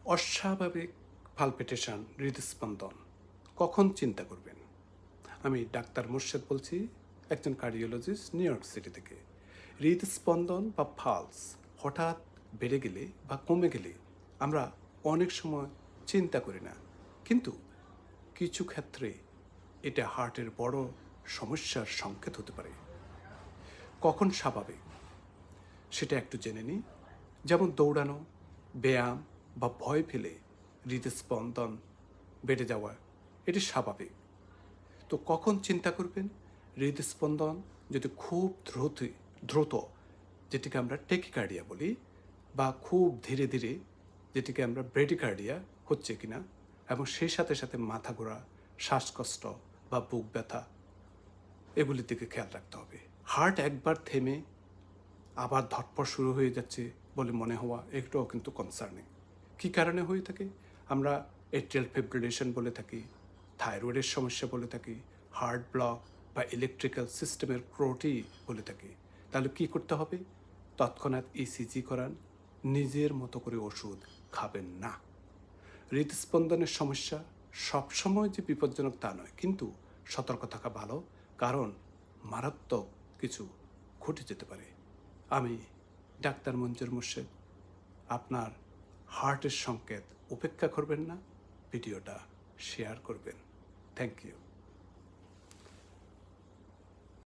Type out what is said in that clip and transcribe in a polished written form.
অস্বাভাবিক পালপিটেশন, হৃদস্পন্দন কখন চিন্তা করবেন? আমি ডাক্তার মোর্শেদ বলছি, একজন কার্ডিওলজিস্ট, নিউ ইয়র্ক সিটি থেকে। হৃদস্পন্দন বা পালস হঠাৎ বেড়ে গেলে বা কমে গেলে আমরা অনেক সময় চিন্তা করি না, কিন্তু কিছু ক্ষেত্রে এটা হার্টের বড় সমস্যার সংকেত হতে পারে। কখন স্বাভাবিক সেটা একটু জেনে নিই। যেমন দৌড়ানো, ব্যায়াম বা ভয় পেলে হৃদস্পন্দন বেড়ে যাওয়া, এটি স্বাভাবিক। তো কখন চিন্তা করবেন? হৃদস্পন্দন যদি খুব দ্রুত, যেটিকে আমরা টেকিকার্ডিয়া বলি, বা খুব ধীরে ধীরে, যেটিকে আমরা ব্রেডিকার্ডিয়া হচ্ছে কিনা, এবং সেই সাথে সাথে মাথা ঘোরা, শ্বাসকষ্ট বা বুক ব্যথা, এগুলির দিকে খেয়াল রাখতে হবে। হার্ট একবার থেমে আবার ধটপট শুরু হয়ে যাচ্ছে বলে মনে হওয়া, এটাও কিন্তু কনসার্নিং। কী কারণে হয়ে থাকে? আমরা এট্রিয়াল ফিব্রিলেশন বলে থাকি, থাইরয়েডের সমস্যা বলে থাকি, হার্ট ব্লক বা ইলেকট্রিক্যাল সিস্টেমের ত্রুটি বলে থাকি। তাহলে কী করতে হবে? তৎক্ষণাৎ ইসিজি করান, নিজের মতো করে ওষুধ খাবেন না। হৃদস্পন্দনের সমস্যা সবসময় যে বিপজ্জনক তা নয়, কিন্তু সতর্ক থাকা ভালো, কারণ মারাত্মক কিছু ঘটে যেতে পারে। আমি ডাক্তার মঞ্জুর মোর্শেদ। আপনার হার্টের সংকেত উপেক্ষা করবেন না, ভিডিওটা শেয়ার করবেন। Thank you.